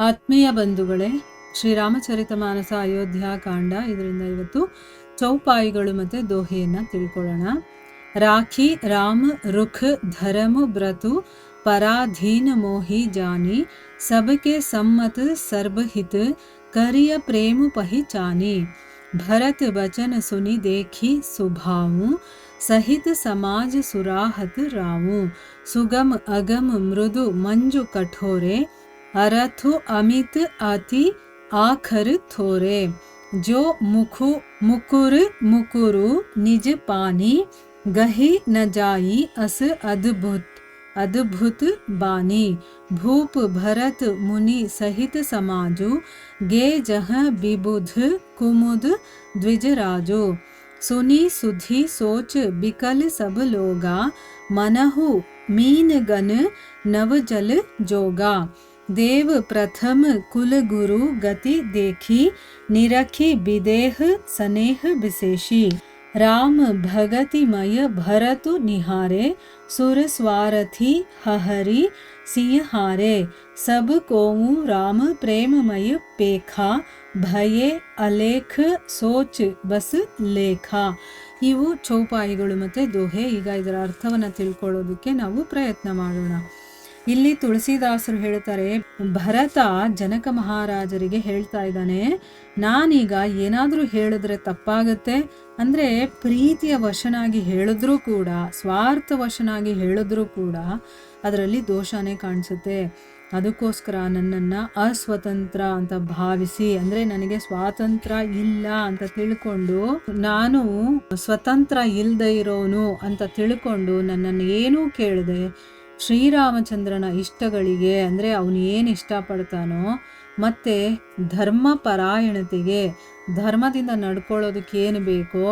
ಆತ್ಮೀಯ ಬಂಧುಗಳೇ, ಶ್ರೀರಾಮಚರಿತ ಮಾನಸ ಅಯೋಧ್ಯಾಕಾಂಡ. ಇದರಿಂದ ಇವತ್ತು ಚೌಪಾಯಿಗಳು ಮತ್ತು ದೋಹೆಯನ್ನು ತಿಳ್ಕೊಳ್ಳೋಣ. ರಾಖಿ ರಾಮ ರುಖ್ ಧರ್ಮ ಬ್ರತು ಪರಾಧೀನ ಮೋಹಿ ಜಾನಿ सबके सम्मत सर्वहित करिय प्रेम पहिचानी भरत बचन सुनि देखी सुभाऊं सहित समाज सुराहत राऊं सुगम अगम मृदु मंजु कठोरे अरथु अमित अति आखर थोरे जो मुकुर मुकुरु निज पानी गही न जाई अस अद्भुत बानी भूप भरत मुनि सहित समाजु गे जह बिबुध कुमुद द्विजराजो सुनी सुधी सोच बिकल सब लोगा मनहु मीन गन नव जल जोगा देव प्रथम कुल गुरु गति देखी निरखी विदेह स्नेह विशेषी राम भगतिमय भरतु निहारे सुर स्वारथी हहरि सिंहारे सब कोऊ राम प्रेममय पेखा भये अलेख सोच बस ಲೇಖಾ. ಇವು ಚೌಪಾಯಿಗಳು ಮತ್ತು ದೋಹೆ. ಈಗ ಇದರ ಅರ್ಥವನ್ನು ತಿಳ್ಕೊಳ್ಳೋದಕ್ಕೆ ನಾವು ಪ್ರಯತ್ನ ಮಾಡೋಣ. ಇಲ್ಲಿ ತುಳಸಿದಾಸರು ಹೇಳ್ತಾರೆ, ಭರತ ಜನಕ ಮಹಾರಾಜರಿಗೆ ಹೇಳ್ತಾ ಇದ್ದಾನೆ, ನಾನೀಗ ಏನಾದರೂ ಹೇಳಿದ್ರೆ ತಪ್ಪಾಗುತ್ತೆ ಅಂದರೆ ಪ್ರೀತಿಯ ವಶನಾಗಿ ಹೇಳಿದ್ರೂ ಕೂಡ, ಸ್ವಾರ್ಥ ವಶನಾಗಿ ಹೇಳಿದ್ರೂ ಕೂಡ ಅದರಲ್ಲಿ ದೋಷನೇ ಕಾಣಿಸುತ್ತೆ. ಅದಕ್ಕೋಸ್ಕರ ನನ್ನನ್ನು ಅಸ್ವತಂತ್ರ ಅಂತ ಭಾವಿಸಿ, ಅಂದರೆ ನನಗೆ ಸ್ವಾತಂತ್ರ್ಯ ಇಲ್ಲ ಅಂತ ತಿಳ್ಕೊಂಡು, ನಾನು ಸ್ವತಂತ್ರ ಇಲ್ಲದೆ ಇರೋನು ಅಂತ ತಿಳ್ಕೊಂಡು ನನ್ನನ್ನು ಏನೂ ಕೇಳದೆ ಶ್ರೀರಾಮಚಂದ್ರನ ಇಷ್ಟಗಳಿಗೆ, ಅಂದರೆ ಅವನು ಏನು ಇಷ್ಟಪಡ್ತಾನೋ, ಮತ್ತು ಧರ್ಮ ಪರಾಯಣತೆಗೆ, ಧರ್ಮದಿಂದ ನಡ್ಕೊಳ್ಳೋದಕ್ಕೆ ಏನು ಬೇಕೋ,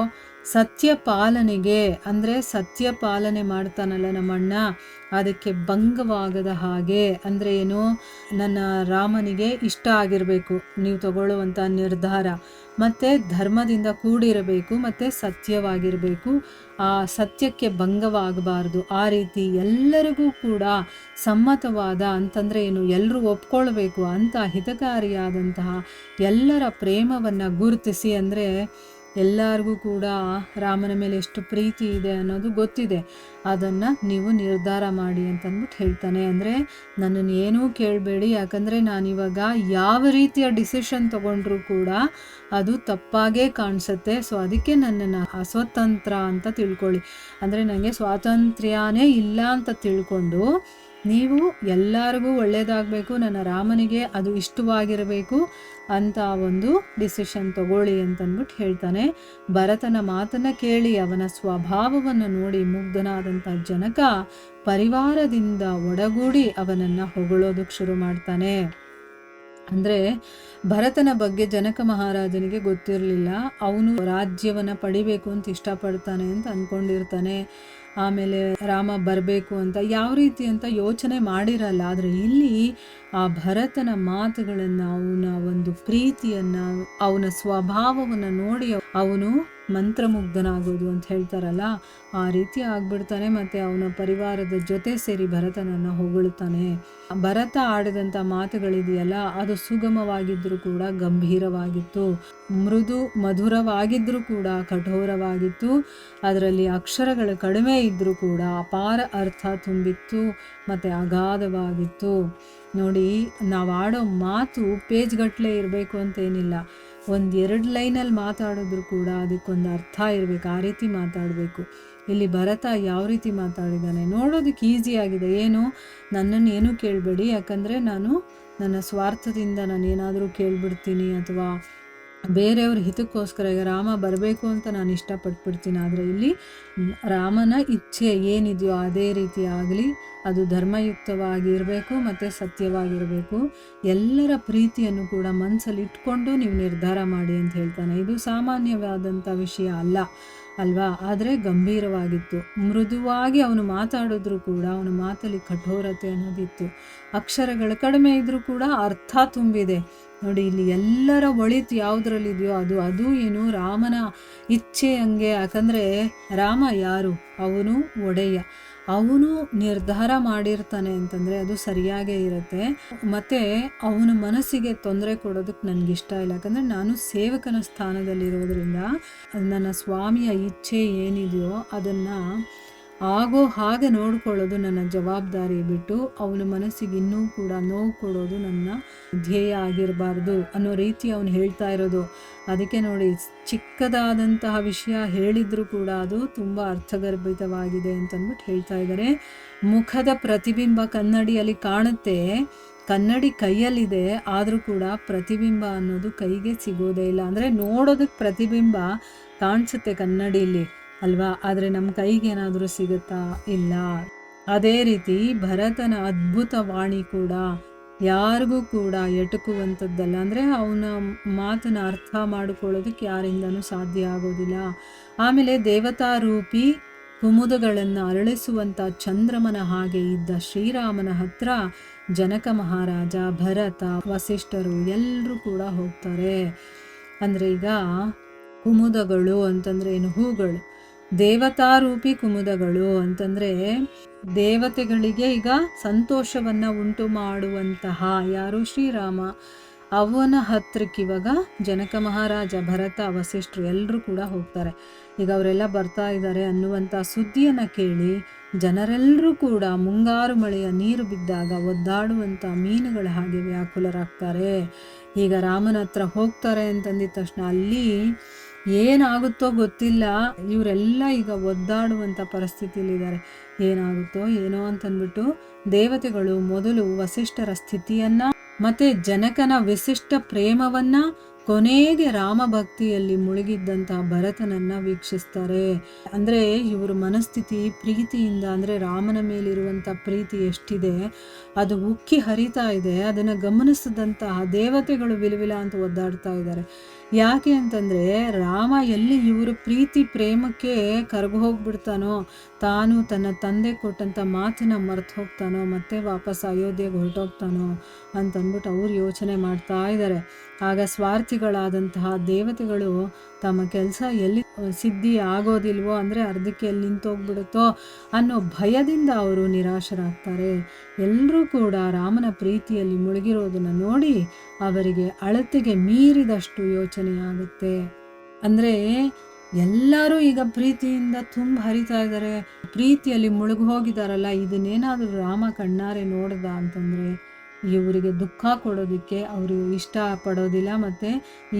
ಸತ್ಯ ಪಾಲನೆಗೆ, ಅಂದರೆ ಸತ್ಯ ಪಾಲನೆ ಮಾಡ್ತಾನಲ್ಲ ನಮ್ಮಣ್ಣ, ಅದಕ್ಕೆ ಭಂಗವಾಗದ ಹಾಗೆ, ಅಂದರೆ ಏನು, ನನ್ನ ರಾಮನಿಗೆ ಇಷ್ಟ ಆಗಿರಬೇಕು ನೀವು ತಗೊಳ್ಳುವಂಥ ನಿರ್ಧಾರ, ಮತ್ತು ಧರ್ಮದಿಂದ ಕೂಡಿರಬೇಕು, ಮತ್ತು ಸತ್ಯವಾಗಿರಬೇಕು, ಆ ಸತ್ಯಕ್ಕೆ ಭಂಗವಾಗಬಾರ್ದು. ಆ ರೀತಿ ಎಲ್ಲರಿಗೂ ಕೂಡ ಸಮ್ಮತವಾದ, ಅಂತಂದರೆ ಏನು, ಎಲ್ಲರೂ ಒಪ್ಕೊಳ್ಬೇಕು ಅಂತ ಹಿತಕಾರಿಯಾದಂತಹ ಎಲ್ಲರ ಪ್ರೇಮವನ್ನು ಗುರುತಿಸಿ, ಅಂದರೆ ಎಲ್ಲರಿಗೂ ಕೂಡ ರಾಮನ ಮೇಲೆ ಎಷ್ಟು ಪ್ರೀತಿ ಇದೆ ಅನ್ನೋದು ಗೊತ್ತಿದೆ, ಅದನ್ನು ನೀವು ನಿರ್ಧಾರ ಮಾಡಿ ಅಂತಂದ್ಬಿಟ್ಟು ಹೇಳ್ತಾನೆ. ಅಂದರೆ ನನ್ನನ್ನು ಏನೂ ಕೇಳಬೇಡಿ, ಯಾಕಂದರೆ ನಾನಿವಾಗ ಯಾವ ರೀತಿಯ ಡಿಸಿಷನ್ ತೊಗೊಂಡ್ರೂ ಕೂಡ ಅದು ತಪ್ಪಾಗೇ ಕಾಣಿಸುತ್ತೆ. ಸೊ ಅದಕ್ಕೆ ನನ್ನನ್ನು ಅಸ್ವತಂತ್ರ ಅಂತ ತಿಳ್ಕೊಳ್ಳಿ, ಅಂದರೆ ನನಗೆ ಸ್ವಾತಂತ್ರ್ಯನೇ ಇಲ್ಲ ಅಂತ ತಿಳ್ಕೊಂಡು ನೀವು ಎಲ್ಲರಿಗೂ ಒಳ್ಳೆಯದಾಗಬೇಕು, ನನ್ನ ರಾಮನಿಗೆ ಅದು ಇಷ್ಟವಾಗಿರಬೇಕು ಅಂತ ಒಂದು ಡಿಸಿಷನ್ ತಗೊಳ್ಳಿ ಅಂತಂದ್ಬಿಟ್ಟು ಹೇಳ್ತಾನೆ. ಭರತನ ಮಾತನ್ನು ಕೇಳಿ ಅವನ ಸ್ವಭಾವವನ್ನು ನೋಡಿ ಮುಗ್ಧನಾದಂಥ ಜನಕ ಪರಿವಾರದಿಂದ ಒಡಗೂಡಿ ಅವನನ್ನು ಹೊಗಳೋದಕ್ಕೆ ಶುರು ಮಾಡ್ತಾನೆ. ಅಂದರೆ ಭರತನ ಬಗ್ಗೆ ಜನಕ ಮಹಾರಾಜನಿಗೆ ಗೊತ್ತಿರಲಿಲ್ಲ. ಅವನು ರಾಜ್ಯವನ್ನು ಪಡಿಬೇಕು ಅಂತ ಇಷ್ಟಪಡ್ತಾನೆ ಅಂತ ಅಂದ್ಕೊಂಡಿರ್ತಾನೆ. ಆಮೇಲೆ ರಾಮ ಬರಬೇಕು ಅಂತ ಯಾವ ರೀತಿ ಅಂತ ಯೋಚನೆ ಮಾಡಿರಲ್ಲ. ಆದರೆ ಇಲ್ಲಿ ಆ ಭರತನ ಮಾತುಗಳನ್ನು, ಅವನ ಒಂದು ಪ್ರೀತಿಯನ್ನು, ಅವನ ಸ್ವಭಾವವನ್ನು ನೋಡಿ ಅವನು ಮಂತ್ರಮುಗ್ಧನಾಗೋದು ಅಂತ ಹೇಳ್ತಾರಲ್ಲ, ಆ ರೀತಿ ಆಗ್ಬಿಡ್ತಾನೆ. ಮತ್ತು ಅವನ ಪರಿವಾರದ ಜೊತೆ ಸೇರಿ ಭರತನನ್ನು ಹೊಗಳುತ್ತಾನೆ. ಭರತ ಆಡಿದಂಥ ಮಾತುಗಳಿದೆಯಲ್ಲ, ಅದು ಸುಗಮವಾಗಿದ್ದರೂ ಕೂಡ ಗಂಭೀರವಾಗಿತ್ತು, ಮೃದು ಮಧುರವಾಗಿದ್ದರೂ ಕೂಡ ಕಠೋರವಾಗಿತ್ತು, ಅದರಲ್ಲಿ ಅಕ್ಷರಗಳು ಕಡಿಮೆ ಇದ್ದರೂ ಕೂಡ ಅಪಾರ ಅರ್ಥ ತುಂಬಿತ್ತು ಮತ್ತು ಅಗಾಧವಾಗಿತ್ತು. ನೋಡಿ, ನಾವು ಆಡೋ ಮಾತು ಪೇಜ್ಗಟ್ಟಲೆ ಇರಬೇಕು ಅಂತೇನಿಲ್ಲ, 1-2 ಲೈನಲ್ಲಿ ಮಾತಾಡಿದ್ರು ಕೂಡ ಅದಕ್ಕೊಂದು ಅರ್ಥ ಇರಬೇಕು, ಆ ರೀತಿ ಮಾತಾಡಬೇಕು. ಇಲ್ಲಿ ಭರತ ಯಾವ ರೀತಿ ಮಾತಾಡಿದ್ದಾನೆ ನೋಡೋದಕ್ಕೆ ಈಸಿಯಾಗಿದೆ. ಏನು, ನನ್ನನ್ನು ಏನೂ ಕೇಳಬೇಡಿ, ಯಾಕಂದರೆ ನಾನು ನನ್ನ ಸ್ವಾರ್ಥದಿಂದ ನಾನು ಏನಾದರೂ ಕೇಳಿಬಿಡ್ತೀನಿ, ಅಥವಾ ಬೇರೆಯವ್ರ ಹಿತಕ್ಕೋಸ್ಕರ ಈಗ ರಾಮ ಬರಬೇಕು ಅಂತ ನಾನು ಇಷ್ಟಪಟ್ಬಿಡ್ತೀನಿ. ಆದರೆ ಇಲ್ಲಿ ರಾಮನ ಇಚ್ಛೆ ಏನಿದೆಯೋ ಅದೇ ರೀತಿ ಆಗಲಿ, ಅದು ಧರ್ಮಯುಕ್ತವಾಗಿರಬೇಕು ಮತ್ತು ಸತ್ಯವಾಗಿರಬೇಕು. ಎಲ್ಲರ ಪ್ರೀತಿಯನ್ನು ಕೂಡ ಮನಸ್ಸಲ್ಲಿ ಇಟ್ಕೊಂಡು ನೀವು ನಿರ್ಧಾರ ಮಾಡಿ ಅಂತ ಹೇಳ್ತಾನೆ. ಇದು ಸಾಮಾನ್ಯವಾದಂಥ ವಿಷಯ ಅಲ್ವಾ, ಆದರೆ ಗಂಭೀರವಾಗಿತ್ತು. ಮೃದುವಾಗಿ ಅವನು ಮಾತಾಡಿದ್ರು ಕೂಡ ಅವನ ಮಾತಲ್ಲಿ ಕಠೋರತೆ ಅನ್ನೋದಿತ್ತು. ಅಕ್ಷರಗಳು ಕಡಿಮೆ ಇದ್ದರೂ ಕೂಡ ಅರ್ಥ ತುಂಬಿದೆ. ನೋಡಿ, ಇಲ್ಲಿ ಎಲ್ಲರ ಒಳಿತು ಯಾವುದರಲ್ಲಿದೆಯೋ ಅದು ಏನು, ರಾಮನ ಇಚ್ಛೆ ಹಂಗೆ. ಯಾಕಂದರೆ ರಾಮ ಯಾರು, ಅವನು ಒಡೆಯ, ಅವನು ನಿರ್ಧಾರ ಮಾಡಿರ್ತಾನೆ ಅಂತಂದರೆ ಅದು ಸರಿಯಾಗೇ ಇರುತ್ತೆ. ಮತ್ತು ಅವನ ಮನಸ್ಸಿಗೆ ತೊಂದರೆ ಕೊಡೋದಕ್ಕೆ ನನಗಿಷ್ಟ ಇಲ್ಲ. ಯಾಕಂದರೆ ನಾನು ಸೇವಕನ ಸ್ಥಾನದಲ್ಲಿರೋದ್ರಿಂದ ನನ್ನ ಸ್ವಾಮಿಯ ಇಚ್ಛೆ ಏನಿದೆಯೋ ಅದನ್ನು ಆಗೋ ಹಾಗೆ ನೋಡ್ಕೊಳ್ಳೋದು ನನ್ನ ಜವಾಬ್ದಾರಿ ಬಿಟ್ಟು ಅವನ ಮನಸ್ಸಿಗೆ ಇನ್ನೂ ಕೂಡ ನೋವು ಕೊಡೋದು ನನ್ನ ಧ್ಯೇಯ ಆಗಿರಬಾರ್ದು ಅನ್ನೋ ರೀತಿ ಅವನು ಹೇಳ್ತಾ ಇರೋದು. ಅದಕ್ಕೆ ನೋಡಿ, ಚಿಕ್ಕದಾದಂತಹ ವಿಷಯ ಹೇಳಿದರೂ ಕೂಡ ಅದು ತುಂಬ ಅರ್ಥಗರ್ಭಿತವಾಗಿದೆ ಅಂತಂದ್ಬಿಟ್ಟು ಹೇಳ್ತಾ ಇದ್ದಾರೆ. ಮುಖದ ಪ್ರತಿಬಿಂಬ ಕನ್ನಡಿಯಲ್ಲಿ ಕಾಣುತ್ತೆ, ಕನ್ನಡಿ ಕೈಯಲ್ಲಿದೆ, ಆದರೂ ಕೂಡ ಪ್ರತಿಬಿಂಬ ಅನ್ನೋದು ಕೈಗೆ ಸಿಗೋದೇ ಇಲ್ಲ. ಅಂದರೆ ನೋಡೋದಕ್ಕೆ ಪ್ರತಿಬಿಂಬ ಕಾಣಿಸುತ್ತೆ ಕನ್ನಡಿಯಲ್ಲಿ ಅಲ್ವಾ, ಆದರೆ ನಮ್ಮ ಕೈಗೇನಾದರೂ ಸಿಗುತ್ತಾ? ಇಲ್ಲ. ಅದೇ ರೀತಿ ಭರತನ ಅದ್ಭುತ ವಾಣಿ ಕೂಡ ಯಾರಿಗೂ ಕೂಡ ಎಟುಕುವಂಥದ್ದಲ್ಲ. ಅಂದರೆ ಅವನ ಮಾತನ್ನು ಅರ್ಥ ಮಾಡಿಕೊಳ್ಳೋದಕ್ಕೆ ಯಾರಿಂದನೂ ಸಾಧ್ಯ ಆಗೋದಿಲ್ಲ. ಆಮೇಲೆ ದೇವತಾರೂಪಿ ಕುಮುದಗಳನ್ನು ಅರಳಿಸುವಂಥ ಚಂದ್ರಮನ ಹಾಗೆ ಇದ್ದ ಶ್ರೀರಾಮನ ಹತ್ರ ಜನಕ ಮಹಾರಾಜ, ಭರತ, ವಸಿಷ್ಠರು ಎಲ್ಲರೂ ಕೂಡ ಹೋಗ್ತಾರೆ. ಅಂದರೆ ಈಗ ಕುಮುದಗಳು ಅಂತಂದರೆ ಏನು? ಹೂಗಳು. ದೇವತಾರೂಪಿ ಕುಮುದಗಳು ಅಂತಂದರೆ ದೇವತೆಗಳಿಗೆ ಈಗ ಸಂತೋಷವನ್ನು ಉಂಟು ಮಾಡುವಂತಹ ಯಾರು? ಶ್ರೀರಾಮ. ಅವನ ಹತ್ರಕ್ಕೆ ಇವಾಗ ಜನಕ ಮಹಾರಾಜ, ಭರತ, ವಸಿಷ್ಠರು ಎಲ್ಲರೂ ಕೂಡ ಹೋಗ್ತಾರೆ. ಈಗ ಅವರೆಲ್ಲ ಬರ್ತಾ ಇದ್ದಾರೆ ಅನ್ನುವಂಥ ಸುದ್ದಿಯನ್ನು ಕೇಳಿ ಜನರೆಲ್ಲರೂ ಕೂಡ ಮುಂಗಾರು ಮಳೆಯ ನೀರು ಬಿದ್ದಾಗ ಒದ್ದಾಡುವಂಥ ಮೀನುಗಳ ಹಾಗೆ ವ್ಯಾಕುಲರಾಗ್ತಾರೆ. ಈಗ ರಾಮನ ಹತ್ರ ಹೋಗ್ತಾರೆ ಅಂತಂದಿದ ತಕ್ಷಣ ಅಲ್ಲಿ ಏನಾಗುತ್ತೋ ಗೊತ್ತಿಲ್ಲ, ಇವರೆಲ್ಲ ಈಗ ಒದ್ದಾಡುವಂಥ ಪರಿಸ್ಥಿತಿಯಲ್ಲಿದ್ದಾರೆ. ಏನಾಗುತ್ತೋ ಏನೋ ಅಂತಂದ್ಬಿಟ್ಟು ದೇವತೆಗಳು ಮೊದಲು ವಸಿಷ್ಠರ ಸ್ಥಿತಿಯನ್ನು ಮತ್ತು ಜನಕನ ವಿಶಿಷ್ಟ ಪ್ರೇಮವನ್ನು, ಕೊನೆಗೆ ರಾಮಭಕ್ತಿಯಲ್ಲಿ ಮುಳುಗಿದ್ದಂತಹ ಭರತನನ್ನು ವೀಕ್ಷಿಸ್ತಾರೆ. ಅಂದರೆ ಇವ್ರ ಮನಸ್ಥಿತಿ ಪ್ರೀತಿಯಿಂದ, ಅಂದರೆ ರಾಮನ ಮೇಲಿರುವಂಥ ಪ್ರೀತಿ ಎಷ್ಟಿದೆ ಅದು ಉಕ್ಕಿ ಹರಿತಾ ಇದೆ. ಅದನ್ನು ಗಮನಿಸಿದಂತಹ ದೇವತೆಗಳು ವಿಲವಿಲ ಅಂತ ಒದ್ದಾಡ್ತಾ ಇದ್ದಾರೆ. ಯಾಕೆ ಅಂತಂದರೆ ರಾಮ ಎಲ್ಲಿ ಇವರು ಪ್ರೀತಿ ಪ್ರೇಮಕ್ಕೆ ಕರಗು ಹೋಗ್ಬಿಡ್ತಾನೋ, ತಾನು ತನ್ನ ತಂದೆ ಕೊಟ್ಟಂಥ ಮಾತನ್ನ ಮರೆತು ಹೋಗ್ತಾನೋ, ಮತ್ತೆ ವಾಪಸ್ ಅಯೋಧ್ಯೆಗೆ ಹೊರಟೋಗ್ತಾನೋ ಅಂತಂದ್ಬಿಟ್ಟು ಅವ್ರು ಯೋಚನೆ ಮಾಡ್ತಾ ಇದ್ದಾರೆ. ಆಗ ಸ್ವಾರ್ಥಿಗಳಾದಂತಹ ದೇವತೆಗಳು ತಮ್ಮ ಕೆಲಸ ಎಲ್ಲಿ ಸಿದ್ಧಿ ಆಗೋದಿಲ್ವೋ, ಅಂದರೆ ಅರ್ಧಕ್ಕೆ ಎಲ್ಲಿ ನಿಂತೋಗ್ಬಿಡುತ್ತೋ ಅನ್ನೋ ಭಯದಿಂದ ಅವರು ನಿರಾಶರಾಗ್ತಾರೆ. ಎಲ್ಲರೂ ಕೂಡ ರಾಮನ ಪ್ರೀತಿಯಲ್ಲಿ ಮುಳುಗಿರೋದನ್ನು ನೋಡಿ ಅವರಿಗೆ ಅಳತೆಗೆ ಮೀರಿದಷ್ಟು ಯೋಚನೆ ಆಗುತ್ತೆ. ಅಂದರೆ ಎಲ್ಲರೂ ಈಗ ಪ್ರೀತಿಯಿಂದ ತುಂಬ ಹರಿತಾ ಇದ್ದಾರೆ, ಪ್ರೀತಿಯಲ್ಲಿ ಮುಳುಗಿ ಹೋಗಿದಾರಲ್ಲ, ಇದನ್ನೇನಾದರೂ ರಾಮ ಕಣ್ಣಾರೆ ನೋಡ್ದ ಅಂತಂದರೆ ಇವರಿಗೆ ದುಃಖ ಕೊಡೋದಕ್ಕೆ ಅವರು ಇಷ್ಟಪಡೋದಿಲ್ಲ, ಮತ್ತು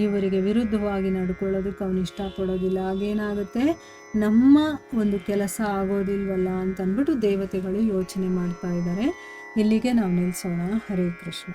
ಇವರಿಗೆ ವಿರುದ್ಧವಾಗಿ ನಡ್ಕೊಳ್ಳೋದಕ್ಕೆ ಅವನು ಇಷ್ಟಪಡೋದಿಲ್ಲ. ಆಗೇನಾಗುತ್ತೆ, ನಮ್ಮ ಒಂದು ಕೆಲಸ ಆಗೋದಿಲ್ವಲ್ಲ ಅಂತಂದ್ಬಿಟ್ಟು ದೇವತೆಗಳು ಯೋಚನೆ ಮಾಡ್ತಾ ಇದ್ದಾರೆ. ಇಲ್ಲಿಗೆ ನಾವು ನಿಲ್ಲಿಸೋಣ. ಹರೇ ಕೃಷ್ಣ.